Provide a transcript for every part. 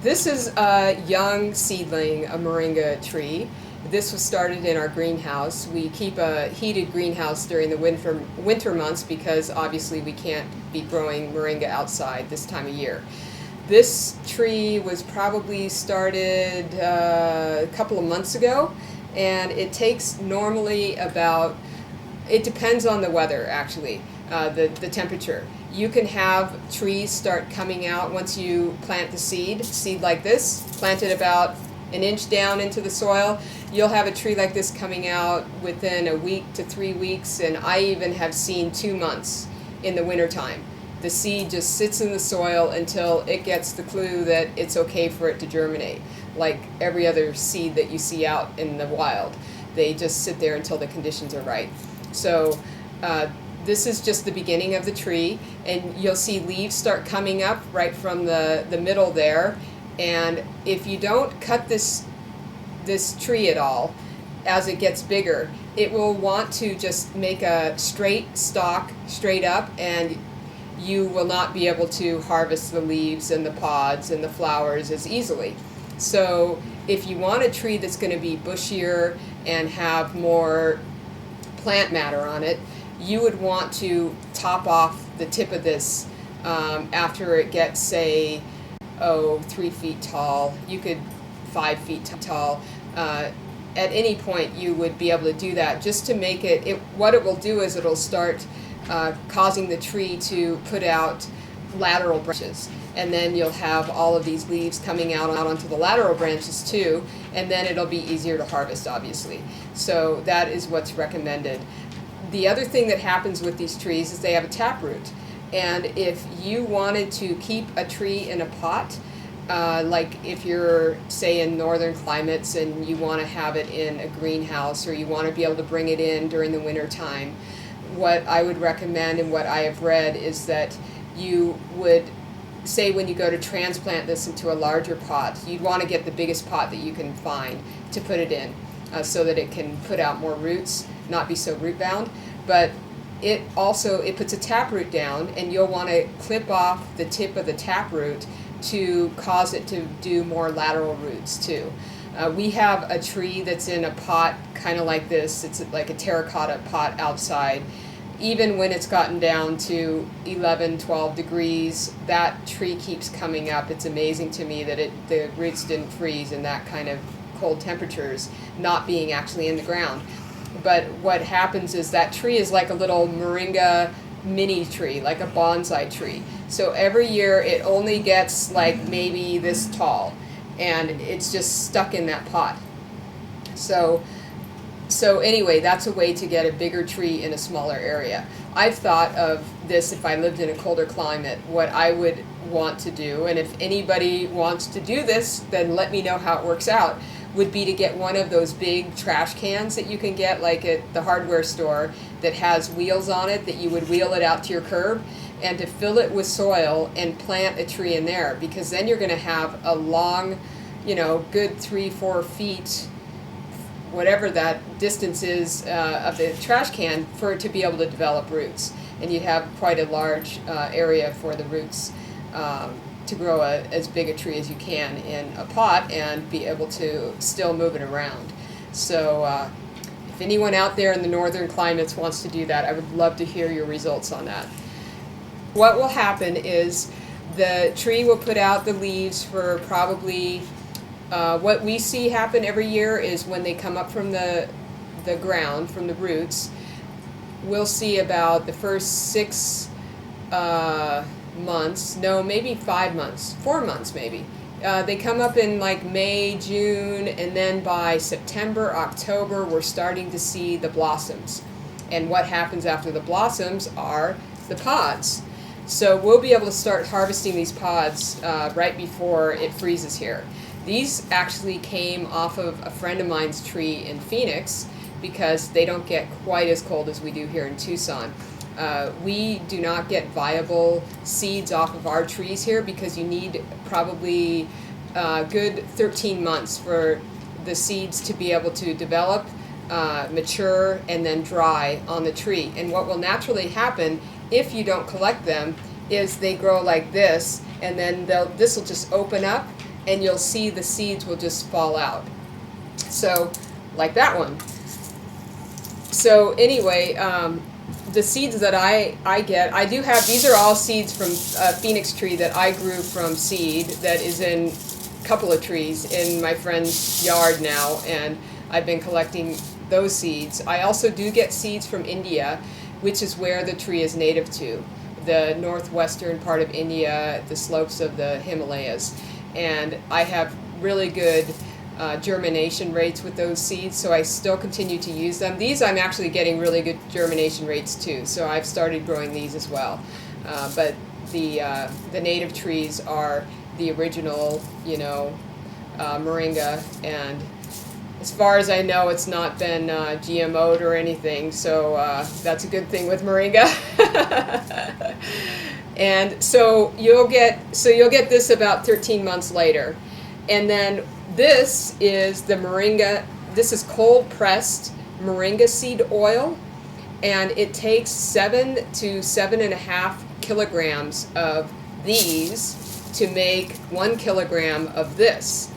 This is a young seedling, a moringa tree. This was started in our greenhouse. We keep a heated greenhouse during the winter months because obviously we can't be growing moringa outside this time of year. This tree was probably started a couple of months ago, and it takes normally about, it depends on the weather actually, the temperature. You can have trees start coming out once you plant the seed like this, plant it about an inch down into the soil. You'll have a tree like this coming out within a week to 3 weeks, and I even have seen 2 months in the wintertime. The seed just sits in the soil until it gets the clue that it's okay for it to germinate, like every other seed that you see out in the wild. They just sit there until the conditions are right. So this is just the beginning of the tree, and you'll see leaves start coming up right from the middle there. And if you don't cut this tree at all, as it gets bigger, it will want to just make a straight stalk straight up, and you will not be able to harvest the leaves and the pods and the flowers as easily. So if you want a tree that's going to be bushier and have more plant matter on it, you would want to top off the tip of this after it gets, say, 3 feet tall. You could 5 feet tall. At any point you would be able to do that, just to make it, what it will do is it'll start causing the tree to put out lateral branches, and then you'll have all of these leaves coming out onto the lateral branches too, and then it'll be easier to harvest, obviously. So that is what's recommended. The other thing that happens with these trees is they have a taproot, and if you wanted to keep a tree in a pot, like if you're, say, in northern climates and you want to have it in a greenhouse, or you want to be able to bring it in during the winter time, what I would recommend and what I have read is that you would, say, when you go to transplant this into a larger pot, you'd want to get the biggest pot that you can find to put it in, so that it can put out more roots, not be so root bound. But it puts a taproot down, and you'll want to clip off the tip of the taproot to cause it to do more lateral roots too. We have a tree that's in a pot kind of like this. It's like a terracotta pot outside. Even when it's gotten down to 11, 12 degrees, that tree keeps coming up. It's amazing to me that the roots didn't freeze in that kind of cold temperatures, not being actually in the ground. But what happens is that tree is like a little moringa mini tree, like a bonsai tree. So every year it only gets like maybe this tall, and it's just stuck in that pot. So anyway, that's a way to get a bigger tree in a smaller area. I've thought of this, if I lived in a colder climate, what I would want to do, and if anybody wants to do this, then let me know how it works out, would be to get one of those big trash cans that you can get like at the hardware store that has wheels on it, that you would wheel it out to your curb, and to fill it with soil and plant a tree in there, because then you're going to have a long, good 3-4 feet, whatever that distance is of the trash can, for it to be able to develop roots. And you'd have quite a large area for the roots to grow as big a tree as you can in a pot and be able to still move it around. So if anyone out there in the northern climates wants to do that, I would love to hear your results on that. What will happen is the tree will put out the leaves for probably, what we see happen every year is when they come up from the ground, from the roots, we'll see about the first 6 months, no, maybe 5 months, 4 months maybe. They come up in like May, June, and then by September, October, we're starting to see the blossoms. And what happens after the blossoms are the pods. So we'll be able to start harvesting these pods right before it freezes here. These actually came off of a friend of mine's tree in Phoenix, because they don't get quite as cold as we do here in Tucson. We do not get viable seeds off of our trees here, because you need probably a good 13 months for the seeds to be able to develop, mature, and then dry on the tree. And what will naturally happen if you don't collect them is they grow like this, and then this will just open up, and you'll see the seeds will just fall out. So, like that one. So anyway, the seeds that I get, I do have, these are all seeds from a phoenix tree that I grew from seed that is in a couple of trees in my friend's yard now, and I've been collecting those seeds. I also do get seeds from India, which is where the tree is native to, the northwestern part of India, the slopes of the Himalayas. And I have really good germination rates with those seeds, so I still continue to use them. These I'm actually getting really good germination rates too, so I've started growing these as well. But the native trees are the original, Moringa, and as far as I know, it's not been GMO'd or anything, so that's a good thing with Moringa. And so you'll get this about 13 months later, and then this is the Moringa. This is cold pressed Moringa seed oil, and it takes 7 to 7.5 kilograms of these to make 1 kilogram of this.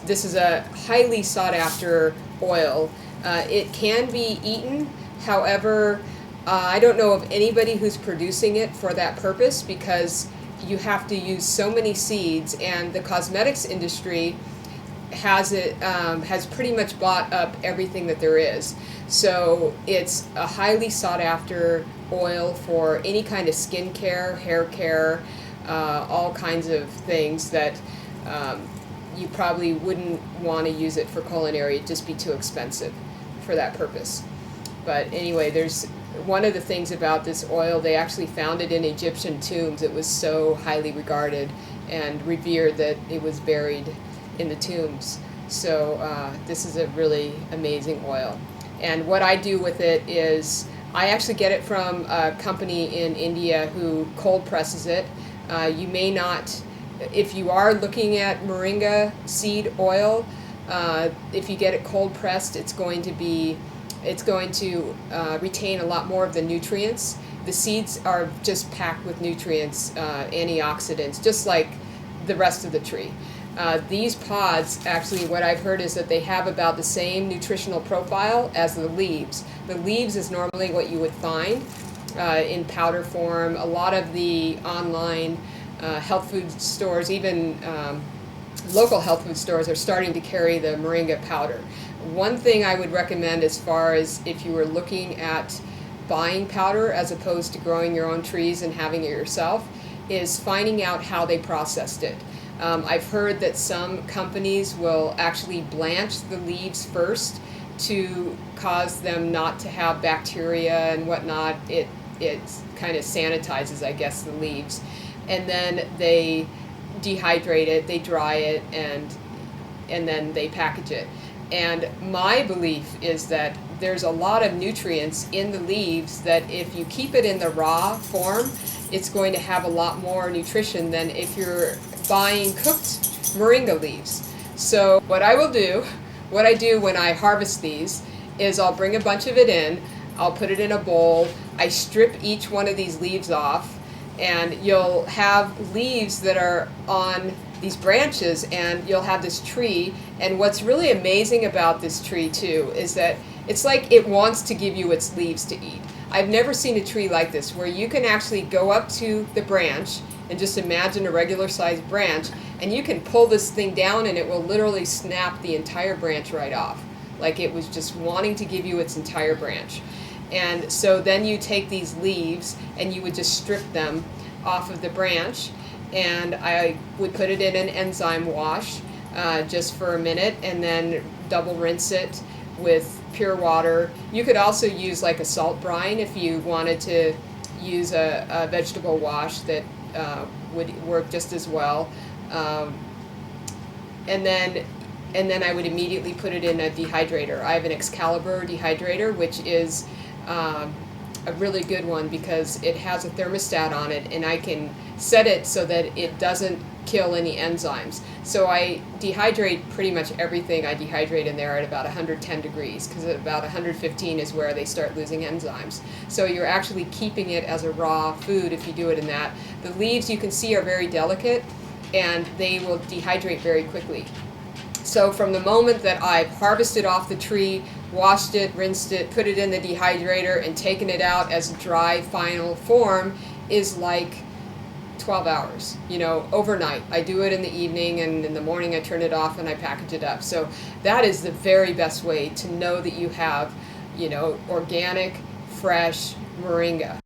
This is a highly sought after oil. It can be eaten, however, I don't know of anybody who's producing it for that purpose, because you have to use so many seeds, and the cosmetics industry has pretty much bought up everything that there is. So it's a highly sought after oil for any kind of skin care, hair care, all kinds of things that you probably wouldn't want to use it for culinary. It'd just be too expensive for that purpose. But anyway, there's one of the things about this oil, they actually found it in Egyptian tombs. It was so highly regarded and revered that it was buried in the tombs. So this is a really amazing oil. And what I do with it is I actually get it from a company in India who cold presses it. You may not, if you are looking at Moringa seed oil, if you get it cold pressed, it's going to retain a lot more of the nutrients. The seeds are just packed with nutrients, antioxidants, just like the rest of the tree. These pods, actually, what I've heard is that they have about the same nutritional profile as the leaves. The leaves is normally what you would find in powder form. A lot of the online health food stores, even local health food stores, are starting to carry the Moringa powder. One thing I would recommend, as far as if you were looking at buying powder as opposed to growing your own trees and having it yourself, is finding out how they processed it. I've heard that some companies will actually blanch the leaves first to cause them not to have bacteria and whatnot. It kind of sanitizes, I guess, the leaves. And then they dehydrate it, they dry it, and then they package it. And my belief is that there's a lot of nutrients in the leaves that if you keep it in the raw form, it's going to have a lot more nutrition than if you're buying cooked Moringa leaves. So what I do when I harvest these is I'll bring a bunch of it in, I'll put it in a bowl, I strip each one of these leaves off, and you'll have leaves that are on these branches, and you'll have this tree. And what's really amazing about this tree too is that it's like it wants to give you its leaves to eat. I've never seen a tree like this, where you can actually go up to the branch and just imagine a regular sized branch, and you can pull this thing down and it will literally snap the entire branch right off, like it was just wanting to give you its entire branch. And so then you take these leaves and you would just strip them off of the branch, and I would put it in an enzyme wash just for a minute, and then double rinse it with pure water. You could also use like a salt brine if you wanted to use a vegetable wash that would work just as well. And then I would immediately put it in a dehydrator. I have an Excalibur dehydrator, which is a really good one because it has a thermostat on it, and I can set it so that it doesn't kill any enzymes. So I dehydrate pretty much everything. I dehydrate in there at about 110 degrees, because at about 115 is where they start losing enzymes. So you're actually keeping it as a raw food if you do it in that. The leaves, you can see, are very delicate, and they will dehydrate very quickly. So from the moment that I've harvested off the tree, washed it, rinsed it, put it in the dehydrator, and taken it out as a dry final form is like 12 hours, overnight. I do it in the evening, and in the morning I turn it off and I package it up. So that is the very best way to know that you have, organic, fresh moringa.